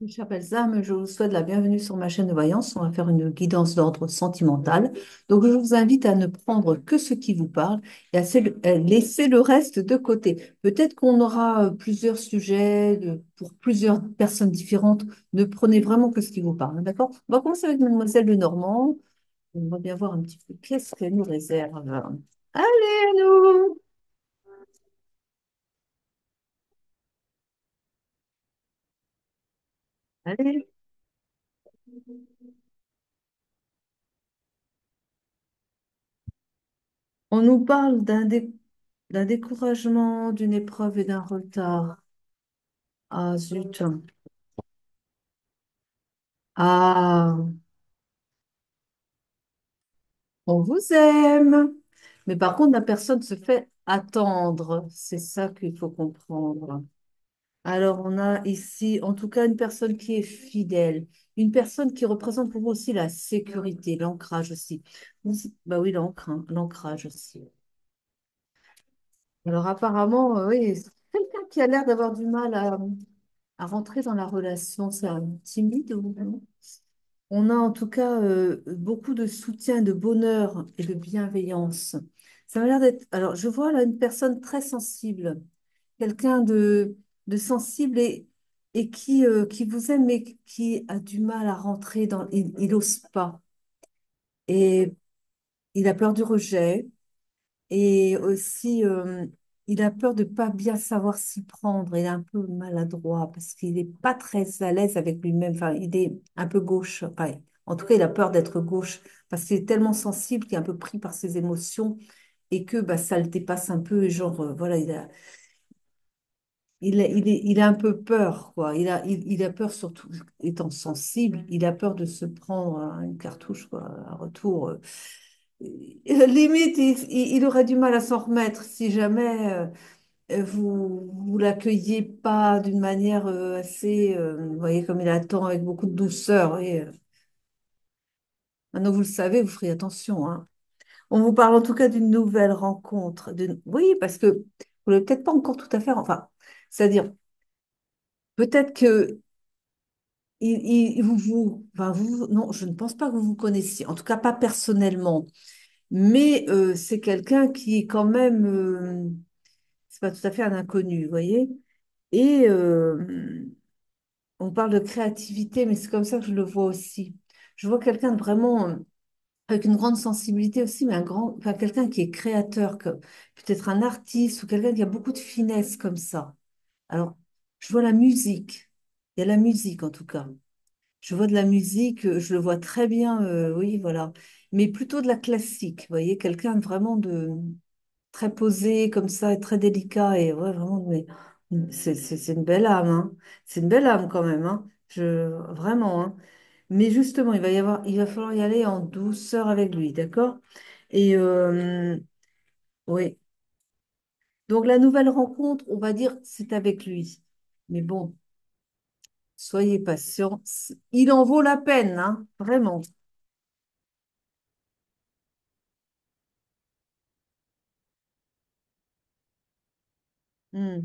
Je m'appelle Zam, je vous souhaite la bienvenue sur ma chaîne de voyance. On va faire une guidance d'ordre sentimental. Donc, je vous invite à ne prendre que ce qui vous parle et à laisser le reste de côté. Peut-être qu'on aura plusieurs sujets pour plusieurs personnes différentes. Ne prenez vraiment que ce qui vous parle, d'accord? On va commencer avec Mademoiselle Lenormand. On va bien voir un petit peu qu'est-ce qu'elle nous réserve. Allez, à nous! Allez! On nous parle d'un découragement, d'une épreuve et d'un retard. Ah, zut. Ah, on vous aime. Mais par contre, la personne se fait attendre. C'est ça qu'il faut comprendre. Alors, on a ici, en tout cas, une personne qui est fidèle. Une personne qui représente pour vous aussi la sécurité, l'ancrage aussi. Bah oui, l'ancrage aussi. Alors, apparemment, oui, c'est quelqu'un qui a l'air d'avoir du mal à rentrer dans la relation. C'est un timide ou non? On a en tout cas beaucoup de soutien, de bonheur et de bienveillance. Ça m'a l'air d'être. Alors, je vois là une personne très sensible, quelqu'un de sensible et qui vous aime, mais qui a du mal à rentrer dans. Il n'ose pas. Et il a peur du rejet. Et aussi, il a peur de pas bien savoir s'y prendre. Il est un peu maladroit parce qu'il n'est pas très à l'aise avec lui-même. Enfin, il est un peu gauche. Enfin, en tout cas, il a peur d'être gauche parce qu'il est tellement sensible qu'il est un peu pris par ses émotions et que bah, ça le dépasse un peu. Genre, voilà, il a un peu peur, quoi. Il a peur, surtout étant sensible, il a peur de se prendre une cartouche, quoi, à retour. Limite, il aurait du mal à s'en remettre si jamais vous l'accueilliez pas d'une manière assez, vous voyez, comme il attend avec beaucoup de douceur. Et, maintenant, vous le savez, vous ferez attention, hein. On vous parle en tout cas d'une nouvelle rencontre. Oui, parce que vous ne l'avez peut-être pas encore tout à fait. Enfin, c'est-à-dire, peut-être que enfin, non, je ne pense pas que vous vous connaissiez, en tout cas pas personnellement, mais c'est quelqu'un qui est quand même, c'est pas tout à fait un inconnu, vous voyez. Et on parle de créativité, mais c'est comme ça que je le vois aussi. Je vois quelqu'un de vraiment avec une grande sensibilité aussi, mais enfin, quelqu'un qui est créateur, peut-être un artiste ou quelqu'un qui a beaucoup de finesse comme ça. Alors, je vois la musique. Il y a la musique en tout cas. Je vois de la musique, je le vois très bien, oui, voilà. Mais plutôt de la classique, vous voyez, quelqu'un vraiment de très posé comme ça et très délicat et ouais, vraiment, mais c'est une belle âme, hein. C'est une belle âme quand même, hein. Vraiment, hein. Mais justement, il va falloir y aller en douceur avec lui, d'accord? Et oui. Donc la nouvelle rencontre, on va dire, c'est avec lui. Mais bon, soyez patient. Il en vaut la peine, hein, vraiment. Hmm.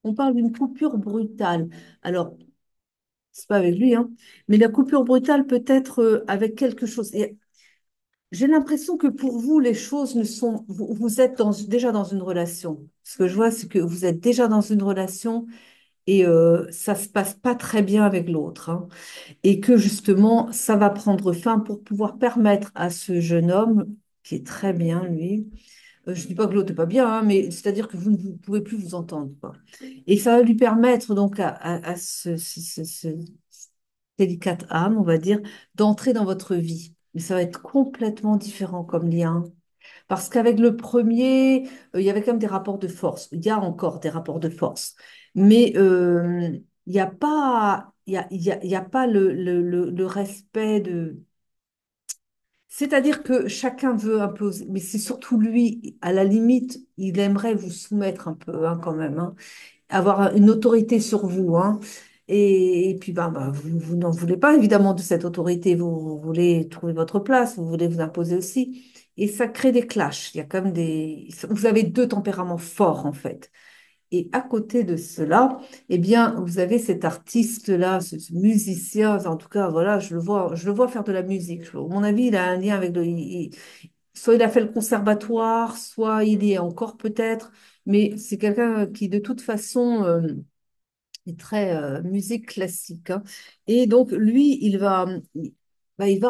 On parle d'une coupure brutale. Alors, c'est pas avec lui, hein, mais la coupure brutale peut être avec quelque chose. Et j'ai l'impression que pour vous, les choses ne sont. Vous êtes déjà dans une relation. Ce que je vois, c'est que vous êtes déjà dans une relation et ça se passe pas très bien avec l'autre, hein, et que justement, ça va prendre fin pour pouvoir permettre à ce jeune homme, qui est très bien, lui, je ne dis pas que l'autre n'est pas bien, hein, mais c'est-à-dire que vous ne pouvez plus vous entendre, quoi. Et ça va lui permettre donc à ce délicate âme, on va dire, d'entrer dans votre vie. Mais ça va être complètement différent comme lien. Parce qu'avec le premier, il y avait quand même des rapports de force. Il y a encore des rapports de force. Mais il n'y a pas, il y a pas le respect de, c'est-à-dire que chacun veut imposer, mais c'est surtout lui, à la limite, il aimerait vous soumettre un peu, hein, quand même, hein, avoir une autorité sur vous, hein. Et puis, vous n'en voulez pas, évidemment, de cette autorité. Vous voulez trouver votre place, vous voulez vous imposer aussi. Et ça crée des clashs. Il y a comme des. Vous avez deux tempéraments forts, en fait. Et à côté de cela, eh bien, vous avez cet artiste-là, ce musicien, en tout cas, voilà, je le vois faire de la musique. À mon avis, il a un lien avec soit il a fait le conservatoire, soit il y est encore peut-être, mais c'est quelqu'un qui, de toute façon, est très musique classique, hein. Et donc, lui, il va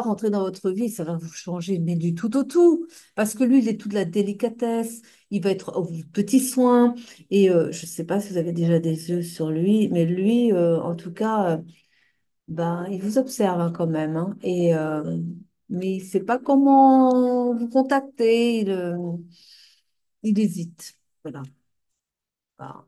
rentrer dans votre vie, ça va vous changer, mais du tout au tout. Parce que lui, il est toute la délicatesse, il va être aux petits soins. Et je ne sais pas si vous avez déjà des yeux sur lui, mais lui, en tout cas, ben, il vous observe hein, quand même, hein. Mais il ne sait pas comment vous contacter, il hésite. Voilà. Voilà.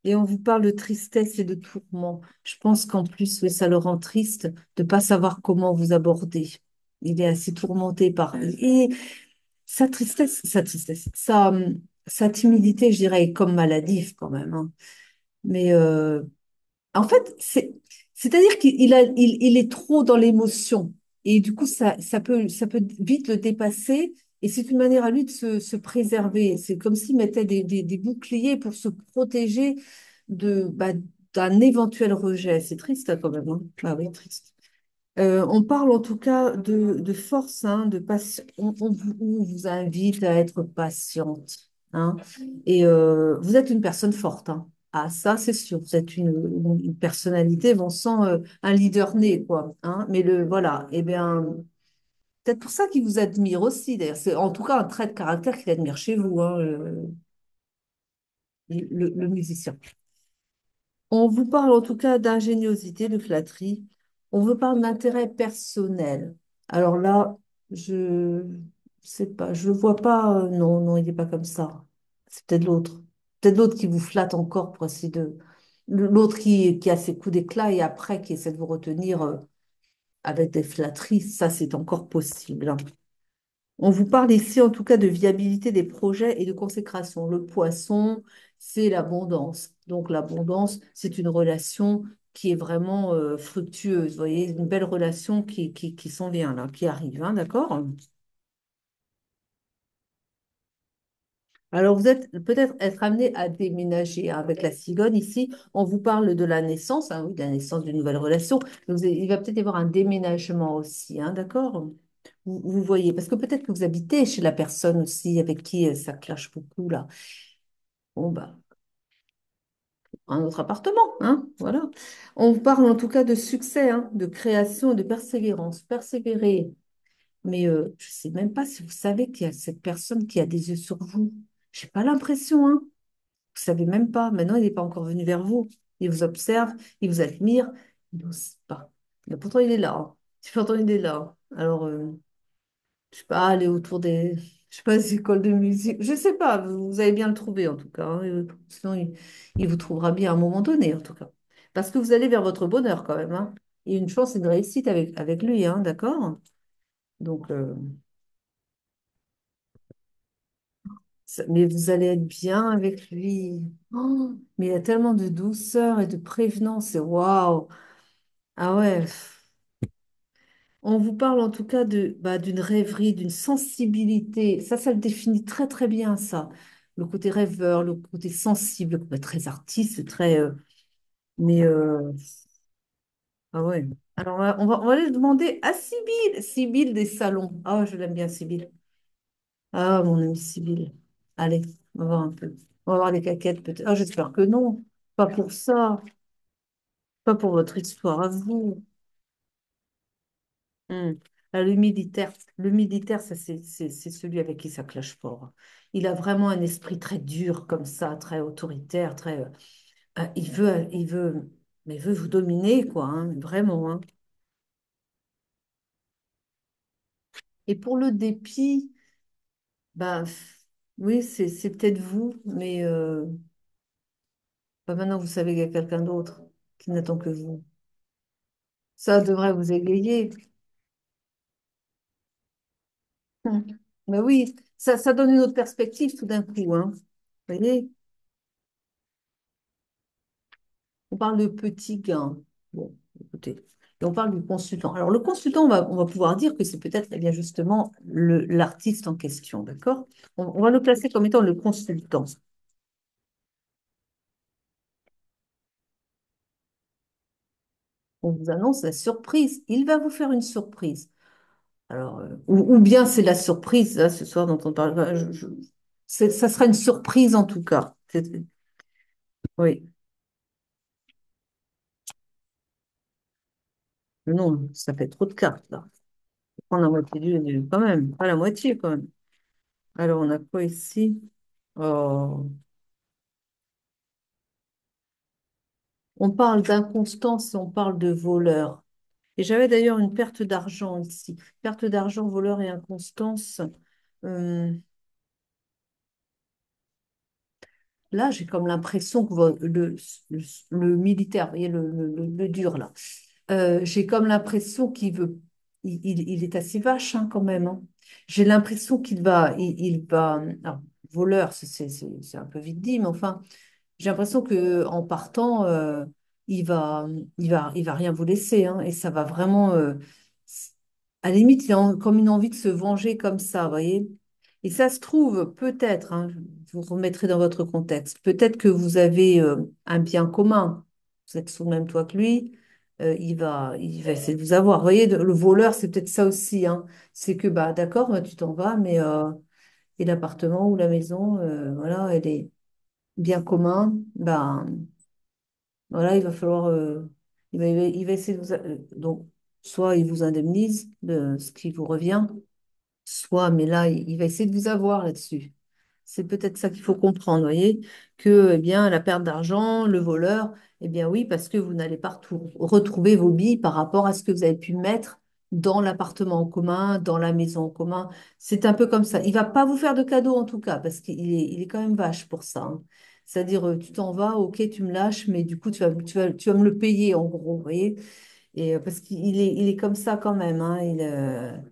Et on vous parle de tristesse et de tourment. Je pense qu'en plus, oui, ça le rend triste de ne pas savoir comment vous aborder. Il est assez tourmenté par... Et sa timidité, je dirais, est comme maladive quand même, hein. Mais en fait, c'est-à-dire il est trop dans l'émotion. Et du coup, ça peut vite le dépasser. Et c'est une manière à lui de se préserver. C'est comme s'il mettait des boucliers pour se protéger bah, d'un éventuel rejet. C'est triste hein, quand même, hein. Ah oui, triste. On parle en tout cas de force, hein, de patience. On vous invite à être patiente, hein. Et vous êtes une personne forte, hein. Ah, ça, c'est sûr. Vous êtes une personnalité, bon sang, un leader né, quoi, hein. Mais voilà, eh bien, peut-être pour ça qu'il vous admire aussi, d'ailleurs. C'est en tout cas un trait de caractère qu'il admire chez vous, hein, le musicien. On vous parle en tout cas d'ingéniosité, de flatterie. On vous parle d'intérêt personnel. Alors là, je sais pas, je le vois pas. Non, non, il n'est pas comme ça. C'est peut-être l'autre. Peut-être l'autre qui vous flatte encore pour essayer de. L'autre qui a ses coups d'éclat et après qui essaie de vous retenir avec des flatteries. Ça, c'est encore possible, hein. On vous parle ici en tout cas de viabilité des projets et de consécration. Le poisson, c'est l'abondance. Donc l'abondance, c'est une relation qui est vraiment fructueuse. Vous voyez, une belle relation qui s'en vient là, qui arrive, hein, d'accord? Alors vous êtes peut-être être amené à déménager hein, avec la cigogne ici. On vous parle de la naissance, hein, oui, de la naissance d'une nouvelle relation. Mais il va peut-être y avoir un déménagement aussi, hein, d'accord? Vous voyez, parce que peut-être que vous habitez chez la personne aussi avec qui ça clash beaucoup là. Bon, bah, un autre appartement, hein, voilà. On parle en tout cas de succès, hein, de création et de persévérance. Persévérer. Mais je ne sais même pas si vous savez qu'il y a cette personne qui a des yeux sur vous. J'ai pas l'impression, hein. Vous savez même pas. Maintenant, il n'est pas encore venu vers vous. Il vous observe, il vous admire. Il n'ose pas. Mais pourtant, il est là, hein. Pourtant, il est là. Alors, je sais pas, aller autour je sais pas, des écoles de musique. Je sais pas, vous allez bien le trouver en tout cas, hein. Sinon, il vous trouvera bien à un moment donné en tout cas. Parce que vous allez vers votre bonheur quand même, hein. Et une chance et une réussite avec lui, hein, d'accord? Donc, mais vous allez être bien avec lui. Oh, mais il y a tellement de douceur et de prévenance, c'est waouh! Ah ouais. On vous parle en tout cas d'une rêverie, d'une sensibilité. Ça le définit très très bien, ça. Le côté rêveur, le côté sensible, le côté très artiste, très. Mais ah ouais. Alors on va aller demander à Sybille, Sybille des salons. Ah, je l'aime bien, Sybille. Ah, mon ami Sybille. Allez, on va voir un peu. On va voir les caquettes peut-être. Ah, j'espère que non. Pas pour ça. Pas pour votre histoire à vous. Hmm. Ah, le militaire, ça, c'est celui avec qui ça clash fort. Il a vraiment un esprit très dur comme ça, très autoritaire, très. Mais il veut vous dominer, quoi, hein, vraiment, hein. Et pour le dépit, bah, oui, c'est peut-être vous, mais bah, maintenant vous savez qu'il y a quelqu'un d'autre qui n'attend que vous. Ça devrait vous égayer. Hmm. Mais oui, ça donne une autre perspective tout d'un coup, hein. Vous voyez? On parle de petit gain. Bon, écoutez. Et on parle du consultant. Alors, le consultant, on va pouvoir dire que c'est peut-être eh bien justement l'artiste en question, d'accord? On va le placer comme étant le consultant. On vous annonce la surprise. Il va vous faire une surprise. Alors, ou bien c'est la surprise, là, ce soir dont on parle. Enfin, ça sera une surprise en tout cas. Oui. Mais non, ça fait trop de cartes, là. Faut prendre la moitié quand même, pas la moitié quand même. Alors, on a quoi ici? Oh. On parle d'inconstance et on parle de voleur. Et j'avais d'ailleurs une perte d'argent ici. Perte d'argent, voleur et inconstance. Euh, Là, j'ai comme l'impression que le militaire, vous voyez, le dur là, j'ai comme l'impression qu'il veut, il est assez vache hein, quand même, hein. J'ai l'impression il va, alors, voleur, c'est un peu vite dit, mais enfin, j'ai l'impression que en partant, il va, il va rien vous laisser, hein, et ça va vraiment, à la limite, comme une envie de se venger comme ça, vous voyez. Et ça se trouve, peut-être, hein, vous remettrez dans votre contexte, peut-être que vous avez un bien commun, vous êtes sous le même toit que lui, il va essayer de vous avoir. Vous voyez, le voleur, c'est peut-être ça aussi, hein. C'est que, bah, d'accord, bah, tu t'en vas, mais et l'appartement ou la maison, voilà, elle est bien commun, ben voilà, il va falloir, il va essayer de vous, donc, soit il vous indemnise de ce qui vous revient, soit, mais là, il va essayer de vous avoir là-dessus. C'est peut-être ça qu'il faut comprendre, voyez, que, eh bien, la perte d'argent, le voleur, eh bien oui, parce que vous n'allez pas retrouver vos billes par rapport à ce que vous avez pu mettre dans l'appartement en commun, dans la maison en commun. C'est un peu comme ça. Il va pas vous faire de cadeau en tout cas, parce il est quand même vache pour ça, hein. C'est-à-dire, tu t'en vas, ok, tu me lâches, mais du coup, tu vas me le payer, en gros, vous voyez. Et parce il est comme ça quand même, hein.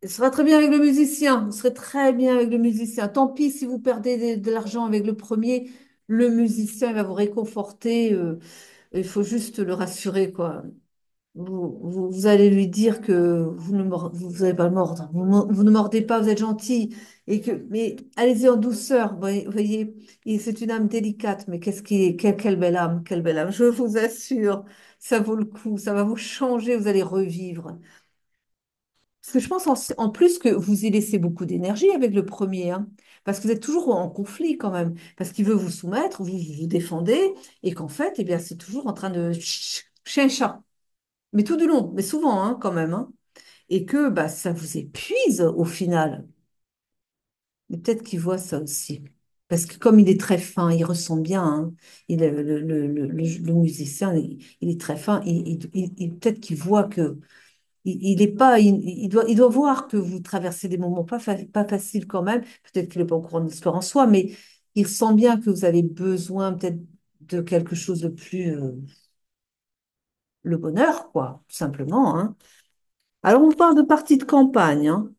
Ce sera très bien avec le musicien. Ce serait très bien avec le musicien. Tant pis si vous perdez de l'argent avec le premier, le musicien il va vous réconforter. Il faut juste le rassurer, quoi. Vous allez lui dire que vous allez pas le mordre. Vous ne mordez pas, vous êtes gentil. Mais allez-y en douceur. Voyez, c'est une âme délicate, mais quelle belle âme, quelle belle âme. Je vous assure, ça vaut le coup. Ça va vous changer. Vous allez revivre. Parce que je pense en plus que vous y laissez beaucoup d'énergie avec le premier, hein, parce que vous êtes toujours en conflit quand même, parce qu'il veut vous soumettre, vous vous défendez, et qu'en fait, eh bien, c'est toujours en train de chien et chat, mais tout du long, mais souvent hein, quand même, hein, et que bah, ça vous épuise au final. Mais peut-être qu'il voit ça aussi. Parce que comme il est très fin, il ressent bien, hein, le musicien, il est très fin, peut-être qu'il voit que il est pas, il doit voir que vous traversez des moments pas faciles quand même. Peut-être qu'il n'est pas au courant de l'histoire en soi, mais il sent bien que vous avez besoin peut-être de quelque chose de plus, le bonheur, quoi, tout simplement, hein. Alors, on parle de partie de campagne, hein,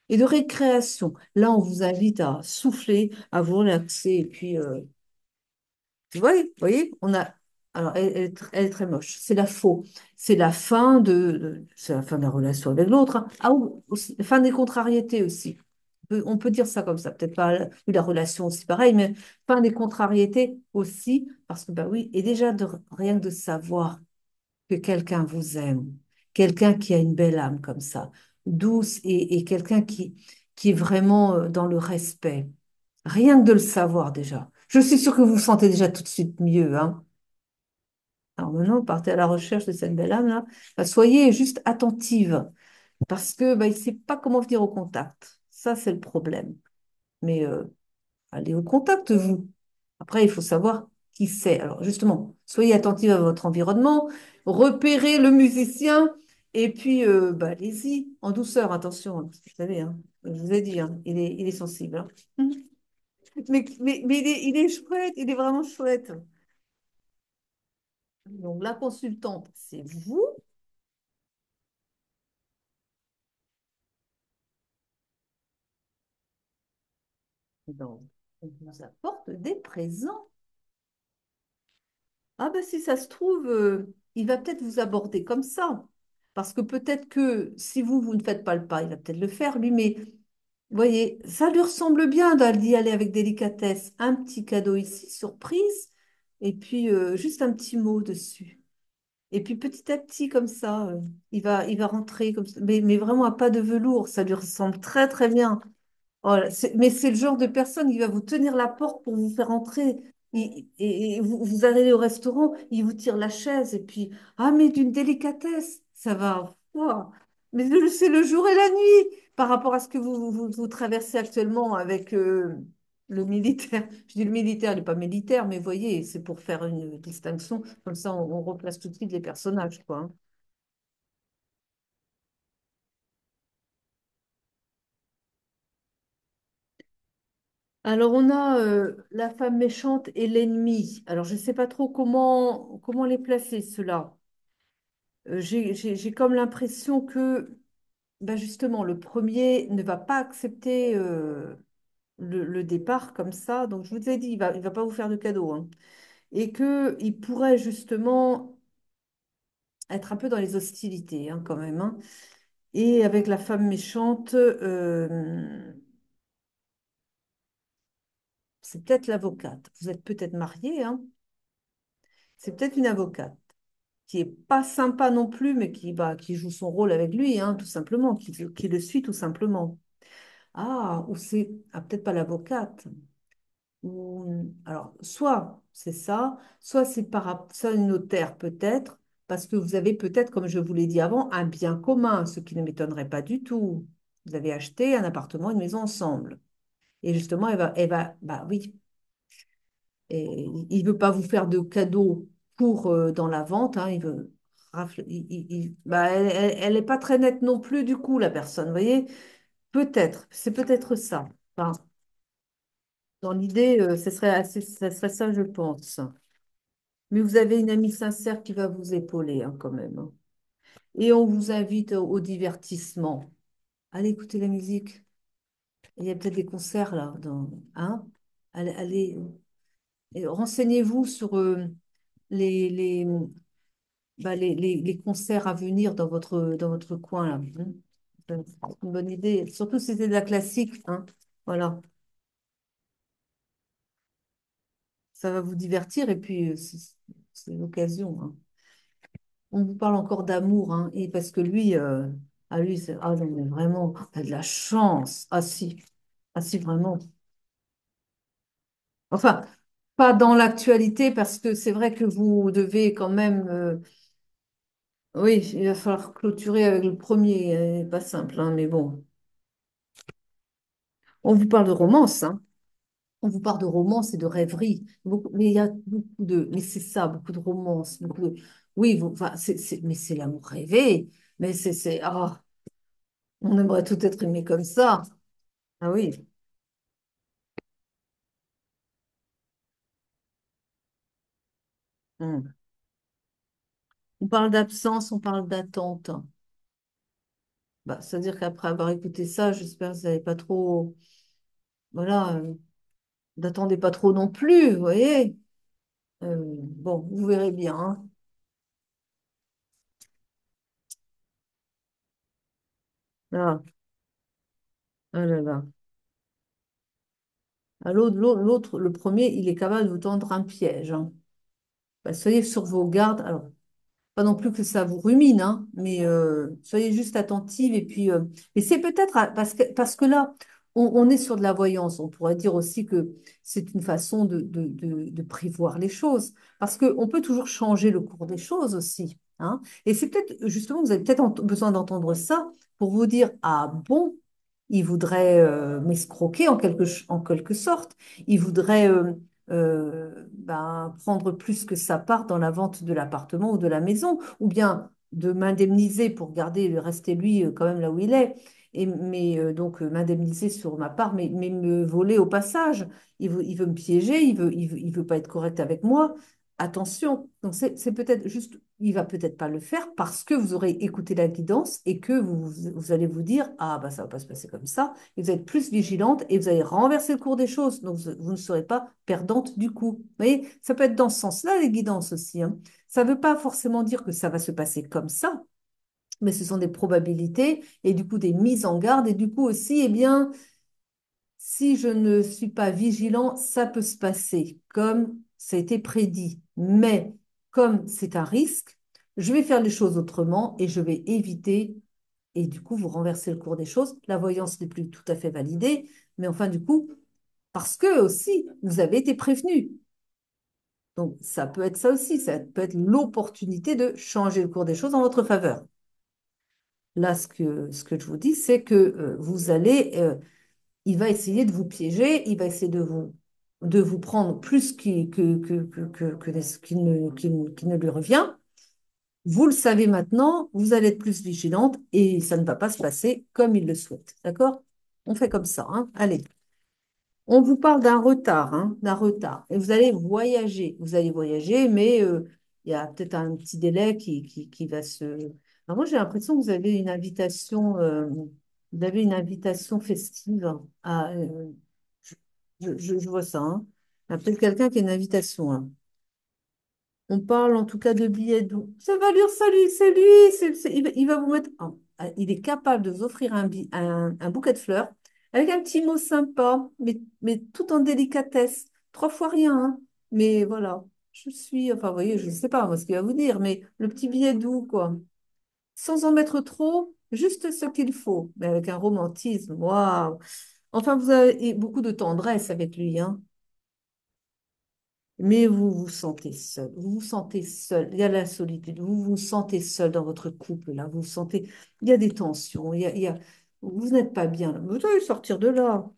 et de récréation. Là, on vous invite à souffler, à vous relaxer, et puis, vous voyez, on a. Alors, elle est très moche. C'est la faux. C'est la fin c'est la fin de la relation avec l'autre, hein. Ah, ou aussi, la fin des contrariétés aussi. On peut dire ça comme ça. Peut-être pas la relation aussi pareil, mais fin des contrariétés aussi. Parce que, bah oui, et déjà, rien que de savoir que quelqu'un vous aime, quelqu'un qui a une belle âme comme ça, douce, et quelqu'un qui est vraiment dans le respect. Rien que de le savoir déjà. Je suis sûre que vous vous sentez déjà tout de suite mieux, hein. Alors maintenant, partez à la recherche de cette belle âme-là. Bah, soyez juste attentive parce que bah, il ne sait pas comment venir au contact. Ça, c'est le problème. Mais allez au contact, vous. Après, il faut savoir qui c'est. Alors justement, soyez attentive à votre environnement, repérez le musicien et puis bah, allez-y en douceur, attention, hein, parce que vous savez, hein, je vous ai dit, hein, il est sensible, hein. Mais il est chouette, il est vraiment chouette. Donc, la consultante, c'est vous. Donc, on vous apporte des présents. Ah ben si ça se trouve, il va peut-être vous aborder comme ça. Parce que peut-être que si vous ne faites pas le pas, il va peut-être le faire, lui, mais vous voyez, ça lui ressemble bien d'y aller avec délicatesse. Un petit cadeau ici, surprise, et puis juste un petit mot dessus. Et puis petit à petit, comme ça, il va rentrer comme ça. Mais vraiment à pas de velours, ça lui ressemble très très bien. Voilà, mais c'est le genre de personne qui va vous tenir la porte pour vous faire entrer. Et vous, vous allez au restaurant, il vous tire la chaise et puis, ah, mais d'une délicatesse, ça va. Ouah. Mais c'est le jour et la nuit par rapport à ce que vous traversez actuellement avec le militaire. Je dis le militaire, il n'est pas militaire, mais voyez, c'est pour faire une distinction. Comme ça, on replace tout de suite les personnages, quoi, hein. Alors, on a la femme méchante et l'ennemi. Alors, je ne sais pas trop comment les placer, ceux-là. J'ai comme l'impression que, ben justement, le premier ne va pas accepter le départ comme ça. Donc, je vous ai dit, il va pas vous faire de cadeau, hein. Et qu'il pourrait justement être un peu dans les hostilités, hein, quand même, hein. Et avec la femme méchante, c'est peut-être l'avocate. Vous êtes peut-être marié, hein. C'est peut-être une avocate, qui est pas sympa non plus, mais qui joue son rôle avec lui, hein, tout simplement, qui le suit tout simplement. Ah, ou c'est peut-être pas l'avocate. Alors, soit c'est ça, soit c'est ça une notaire peut-être, parce que vous avez peut-être, comme je vous l'ai dit avant, un bien commun, ce qui ne m'étonnerait pas du tout. Vous avez acheté un appartement, une maison ensemble. Et justement, bah oui, et il veut pas vous faire de cadeaux pour dans la vente, hein, il veut bah, elle est pas très nette non plus du coup la personne, vous voyez? Peut-être, c'est peut-être ça. Enfin, dans l'idée, ce serait ça, je pense. Mais vous avez une amie sincère qui va vous épauler, hein, quand même, hein. Et on vous invite au divertissement. Allez écouter la musique. Il y a peut-être des concerts là, hein? Allez, et renseignez-vous sur les, les, les concerts à venir dans votre coin là, hein. C'est une bonne idée. Surtout si c'était de la classique, hein. Voilà, ça va vous divertir et puis c'est l'occasion, hein. On vous parle encore d'amour, hein, et parce que lui, c'est ah non mais vraiment, t'as de la chance. Ah si vraiment. Enfin, pas dans l'actualité parce que c'est vrai que vous devez quand même, oui, il va falloir clôturer avec le premier, pas simple, hein, mais bon. On vous parle de romance, hein. On vous parle de romance et de rêverie. Mais il y a beaucoup mais c'est ça, beaucoup de romance. Oui, enfin, mais c'est l'amour rêvé. Mais ah, on aimerait tout être aimé comme ça. Ah oui. Hmm. On parle d'absence, on parle d'attente. Bah, c'est-à-dire qu'après avoir écouté ça, j'espère que vous n'avez pas trop, voilà, d'attendez pas trop non plus, vous voyez. Bon, vous verrez bien, hein. Ah, ah là là. Ah, le premier, il est capable de vous tendre un piège, hein. Bah, soyez sur vos gardes. Alors, pas non plus que ça vous rumine, hein, mais soyez juste attentive. Et puis, et c'est peut-être parce que là, on est sur de la voyance. On pourrait dire aussi que c'est une façon de prévoir les choses. Parce qu'on peut toujours changer le cours des choses aussi, hein. Et c'est peut-être, justement, vous avez peut-être besoin d'entendre ça pour vous dire, ah bon, il voudrait m'escroquer en quelque sorte. Il voudrait prendre plus que sa part dans la vente de l'appartement ou de la maison, ou bien de m'indemniser pour rester lui quand même là où il est, donc m'indemniser sur ma part, mais me voler au passage. Il veut me piéger, il veut pas être correct avec moi. Attention, donc c'est peut-être juste, il va peut-être pas le faire parce que vous aurez écouté la guidance et que vous allez vous dire, ah bah ça va pas se passer comme ça, et vous êtes plus vigilante et vous allez renverser le cours des choses, donc vous ne serez pas perdante du coup. Vous voyez, ça peut être dans ce sens-là, les guidances aussi, hein. Ça ne veut pas forcément dire que ça va se passer comme ça, mais ce sont des probabilités et du coup des mises en garde et du coup aussi, eh bien, si je ne suis pas vigilant, ça peut se passer comme ça a été prédit. Mais comme c'est un risque, je vais faire les choses autrement et je vais éviter, et du coup, vous renversez le cours des choses. La voyance n'est plus tout à fait validée, mais enfin, du coup, parce que aussi, vous avez été prévenu. Donc, ça peut être ça aussi, ça peut être l'opportunité de changer le cours des choses en votre faveur. Là, ce que je vous dis, c'est que vous allez, il va essayer de vous piéger, il va essayer de vous prendre plus qu'il ne lui revient. Vous le savez maintenant, vous allez être plus vigilante et ça ne va pas se passer comme il le souhaite. D'accord? On fait comme ça, hein? Allez. On vous parle d'un retard, hein, d'un retard. Et vous allez voyager. Vous allez voyager, mais il y a peut-être un petit délai qui va se. Alors moi, j'ai l'impression que vous avez une invitation festive à. Je vois ça, hein. Il y a peut-être quelqu'un qui a une invitation, hein. On parle en tout cas de billets doux. Ça va lui, salut, c'est lui, il va vous mettre. Il est capable de vous offrir un bouquet de fleurs avec un petit mot sympa, mais tout en délicatesse. Trois fois rien, hein. Mais voilà, enfin, vous voyez, je ne sais pas moi ce qu'il va vous dire, mais le petit billet doux, quoi. Sans en mettre trop, juste ce qu'il faut, mais avec un romantisme. Waouh! Enfin, vous avez beaucoup de tendresse avec lui, hein. Mais vous vous sentez seul, vous vous sentez seul, il y a la solitude, vous vous sentez seul dans votre couple, là, vous vous sentez, il y a des tensions, vous n'êtes pas bien, là. Vous allez sortir de là.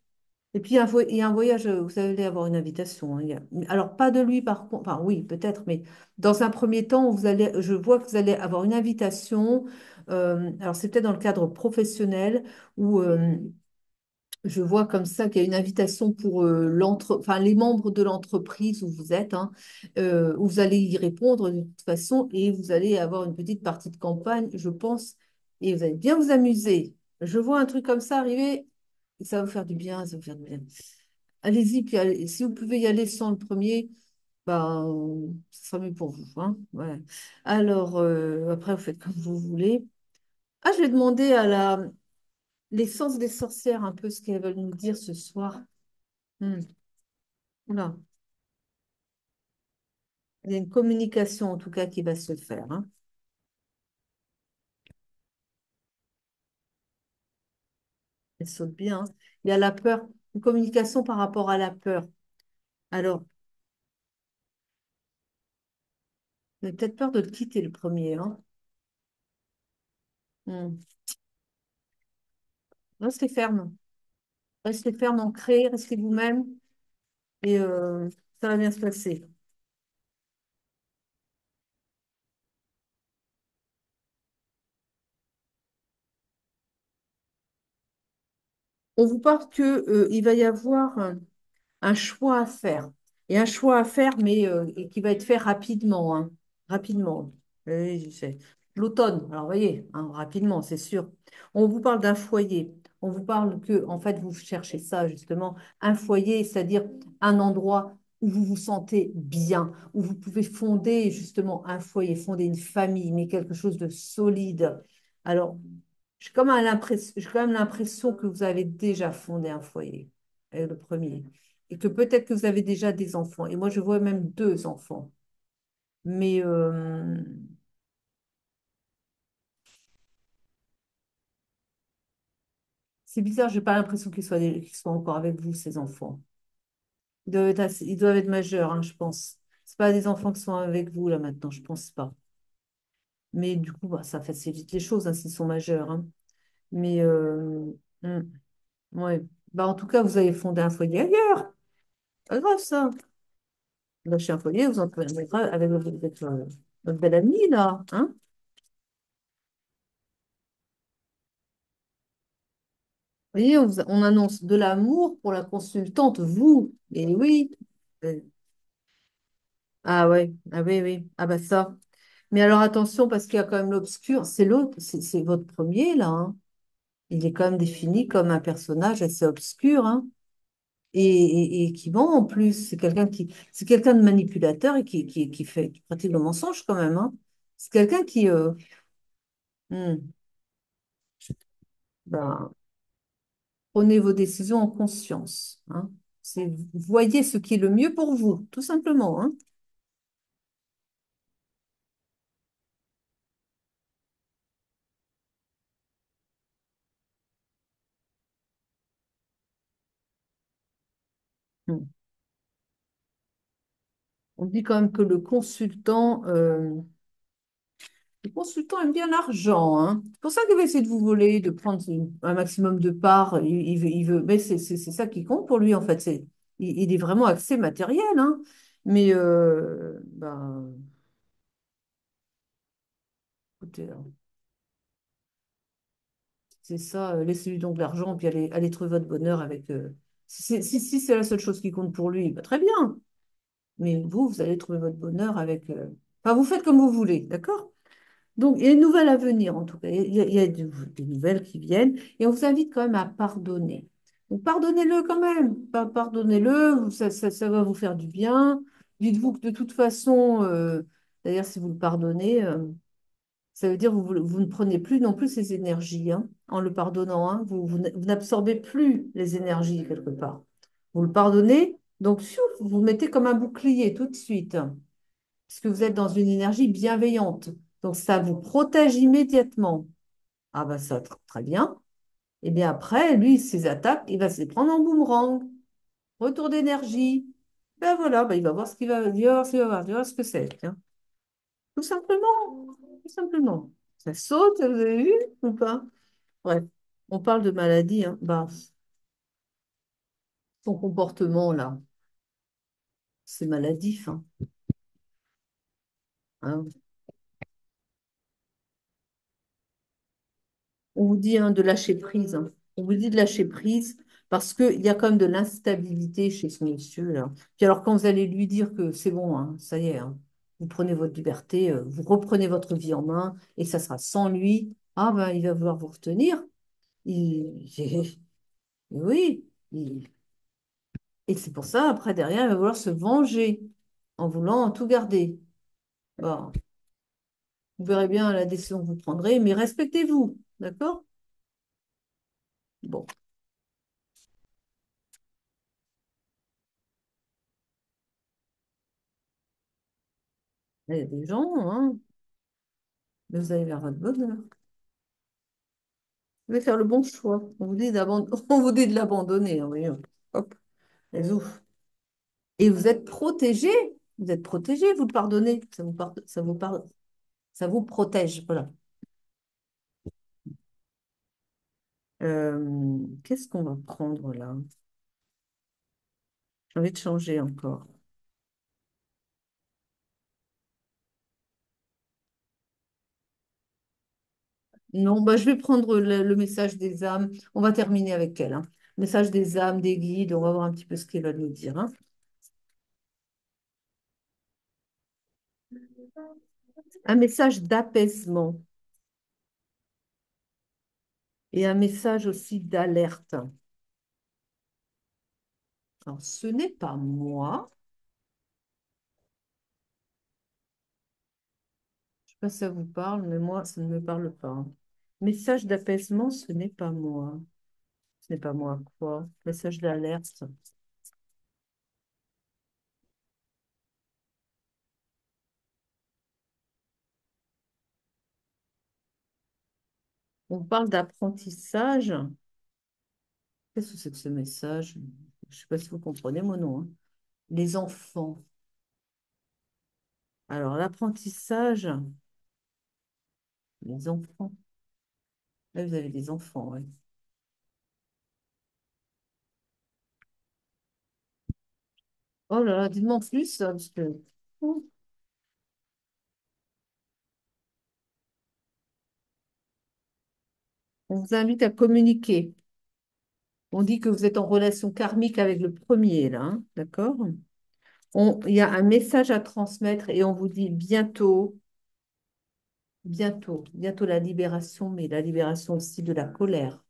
Et puis, il y a un voyage, vous allez avoir une invitation, hein. Alors, pas de lui, par contre, enfin, oui, peut-être, mais dans un premier temps, je vois que vous allez avoir une invitation. Alors, c'est peut-être dans le cadre professionnel où je vois comme ça qu'il y a une invitation pour enfin, les membres de l'entreprise où vous êtes, hein, où vous allez y répondre de toute façon et vous allez avoir une petite partie de campagne, je pense, et vous allez bien vous amuser. Je vois un truc comme ça arriver et ça va vous faire du bien, ça va vous faire du bien. Allez-y, puis si vous pouvez y aller sans le premier, ben, ce sera mieux pour vous, hein. Ouais. Alors, après, vous faites comme vous voulez. Ah, je vais demander à l'essence des sorcières un peu ce qu'elles veulent nous dire ce soir. Hmm. Oula. Il y a une communication en tout cas qui va se faire, hein. Elle saute bien, hein. Il y a la peur, une communication par rapport à la peur. Alors, vous avez peut-être peur de le quitter le premier, hein. Hmm. Restez ferme. Restez ferme, ancré, restez vous-même et ça va bien se passer. On vous parle que, il va y avoir un choix à faire. Et un choix à faire, mais et qui va être fait rapidement, hein. Rapidement. Oui, je sais. L'automne, alors vous voyez, hein, rapidement, c'est sûr. On vous parle d'un foyer. On vous parle que, en fait, vous cherchez ça, justement, un foyer, c'est-à-dire un endroit où vous vous sentez bien, où vous pouvez fonder, justement, un foyer, fonder une famille, mais quelque chose de solide. Alors, j'ai quand même l'impression que vous avez déjà fondé un foyer, le premier, et que peut-être que vous avez déjà des enfants. Et moi, je vois même deux enfants. Mais c'est bizarre, j'ai pas l'impression qu'ils soient encore avec vous, ces enfants. Ils doivent être majeurs, hein, je pense. C'est pas des enfants qui sont avec vous là maintenant, je pense pas. Mais du coup, bah, ça facilite les choses hein, s'ils sont majeurs, hein. Mais hmm, ouais. Bah, en tout cas, vous avez fondé un foyer ailleurs. Pas grave ça. Lâchez un foyer, vous en prenez avec votre belle amie là, hein? Vous voyez, on annonce de l'amour pour la consultante, vous. Et oui. Euh, Ah ouais, ah oui, oui. Ah bah ça. Mais alors attention, parce qu'il y a quand même l'obscur. C'est l'autre, c'est votre premier là, hein. Il est quand même défini comme un personnage assez obscur, hein. Et qui ment en plus. C'est quelqu'un de manipulateur et qui pratique le mensonge quand même, hein. C'est quelqu'un qui, hmm, ben, prenez vos décisions en conscience, hein. Voyez ce qui est le mieux pour vous, tout simplement, hein. Hmm. On dit quand même que le consultant aime bien l'argent, hein. C'est pour ça qu'il va essayer de vous voler, de prendre un maximum de parts. Mais c'est ça qui compte pour lui, en fait. Il est vraiment axé matériel, hein. Mais, ben, écoutez, hein, c'est ça, laissez-lui donc l'argent, puis allez trouver votre bonheur avec. Si c'est la seule chose qui compte pour lui, bah, très bien. Mais vous allez trouver votre bonheur avec. Enfin, vous faites comme vous voulez, d'accord? Donc, il y a une nouvelle à venir, en tout cas. Il y a des nouvelles qui viennent. Et on vous invite quand même à pardonner. Donc, pardonnez-le quand même. Pardonnez-le, ça va vous faire du bien. Dites-vous que de toute façon, d'ailleurs, si vous le pardonnez, ça veut dire que vous ne prenez plus non plus ces énergies, hein, en le pardonnant, hein. Vous n'absorbez plus les énergies quelque part. Vous le pardonnez, donc vous vous mettez comme un bouclier tout de suite, puisque vous êtes dans une énergie bienveillante. Donc, ça vous protège immédiatement. Ah ben ça, très bien. Et bien après, lui, ses attaques, il va se les prendre en boomerang. Retour d'énergie. Ben voilà, ben il va voir ce qu'il va, il va voir ce qu'il va voir, il va voir ce que c'est. Tiens. Tout simplement. Tout simplement. Ça saute, vous avez vu ou pas? Bref, on parle de maladie, hein. Ben, son comportement, là, c'est maladif, hein. On vous dit hein, de lâcher prise, hein. On vous dit de lâcher prise parce qu'il y a quand même de l'instabilité chez ce monsieur là. Puis alors quand vous allez lui dire que c'est bon, hein, ça y est, hein, vous prenez votre liberté, vous reprenez votre vie en main et ça sera sans lui, ah ben il va vouloir vous retenir. Oui, et c'est pour ça, après derrière, il va vouloir se venger en voulant tout garder. Bon, vous verrez bien la décision que vous prendrez, mais respectez-vous, d'accord? Bon, il y a des gens, hein, mais vous allez vers votre bonheur. Vous devez faire le bon choix. On vous dit on vous dit de l'abandonner, hein, voyez. Hop, les ouf. Et vous êtes protégé. Vous êtes protégé, vous le pardonnez. Ça vous protège. Voilà. Qu'est-ce qu'on va prendre là? J'ai envie de changer encore. Non, bah, je vais prendre le message des âmes. On va terminer avec elle, hein. Message des âmes, des guides. On va voir un petit peu ce qu'elle va nous dire, hein. Un message d'apaisement et un message aussi d'alerte. Alors, ce n'est pas moi. Je sais pas si ça vous parle, mais moi, ça ne me parle pas, hein. Message d'apaisement, ce n'est pas moi. Ce n'est pas moi quoi? Message d'alerte. On parle d'apprentissage. Qu'est-ce que c'est que ce message? Je ne sais pas si vous comprenez mon nom, hein. Les enfants. Alors, l'apprentissage, les enfants. Là, vous avez des enfants, oui. Oh là là, dites-moi en plus, parce que on vous invite à communiquer. On dit que vous êtes en relation karmique avec le premier, là, hein, d'accord? Il y a un message à transmettre et on vous dit bientôt la libération, mais la libération aussi de la colère.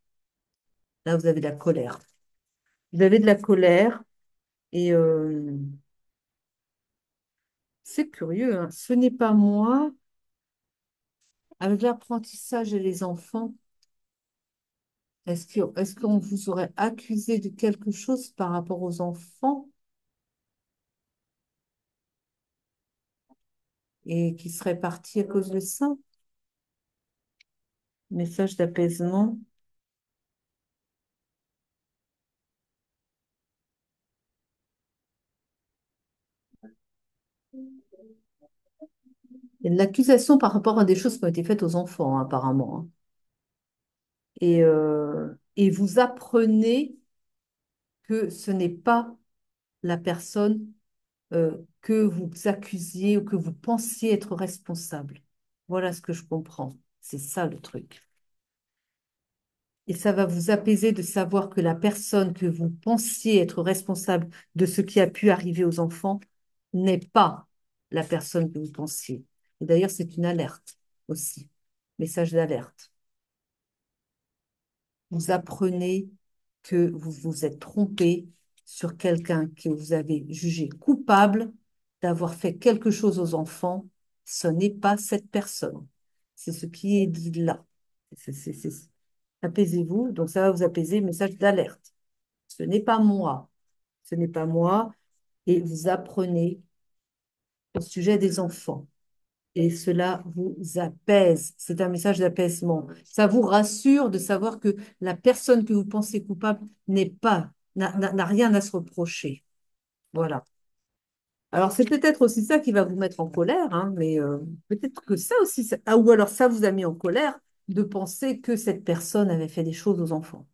Là, vous avez de la colère. Vous avez de la colère et c'est curieux, hein. Ce n'est pas moi. Avec l'apprentissage et les enfants, est-ce qu'on vous aurait accusé de quelque chose par rapport aux enfants et qui serait parti à cause de ça? Message d'apaisement. Il y a de l'accusation par rapport à des choses qui ont été faites aux enfants, hein, apparemment, hein. Et vous apprenez que ce n'est pas la personne que vous accusiez ou que vous pensiez être responsable. Voilà ce que je comprends. C'est ça le truc. Et ça va vous apaiser de savoir que la personne que vous pensiez être responsable de ce qui a pu arriver aux enfants n'est pas la personne que vous pensiez. Et d'ailleurs, c'est une alerte aussi. Message d'alerte. Vous apprenez que vous vous êtes trompé sur quelqu'un que vous avez jugé coupable d'avoir fait quelque chose aux enfants. Ce n'est pas cette personne. C'est ce qui est dit là. Apaisez-vous. Donc, ça va vous apaiser. Message d'alerte. Ce n'est pas moi. Ce n'est pas moi. Et vous apprenez au sujet des enfants. Et cela vous apaise. C'est un message d'apaisement. Ça vous rassure de savoir que la personne que vous pensez coupable n'est pas, n'a rien à se reprocher. Voilà. Alors, c'est peut-être aussi ça qui va vous mettre en colère, hein, mais peut-être que ça aussi, ou alors ça vous a mis en colère de penser que cette personne avait fait des choses aux enfants.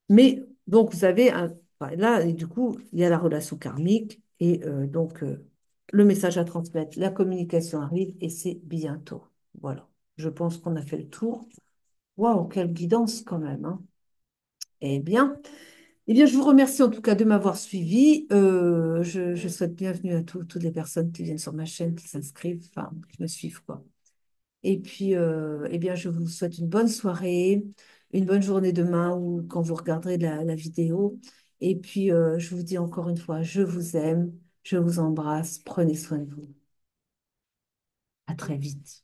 Mais donc, vous avez enfin, là, et du coup, il y a la relation karmique et le message à transmettre, la communication arrive et c'est bientôt. Voilà. Je pense qu'on a fait le tour. Waouh, quelle guidance quand même, hein. Eh bien, je vous remercie en tout cas de m'avoir suivi. Je souhaite bienvenue à toutes les personnes qui viennent sur ma chaîne, qui s'inscrivent, enfin, qui me suivent, quoi. Et puis, je vous souhaite une bonne soirée, une bonne journée demain ou quand vous regarderez la vidéo. Et puis, je vous dis encore une fois, je vous aime, je vous embrasse, prenez soin de vous. À très vite.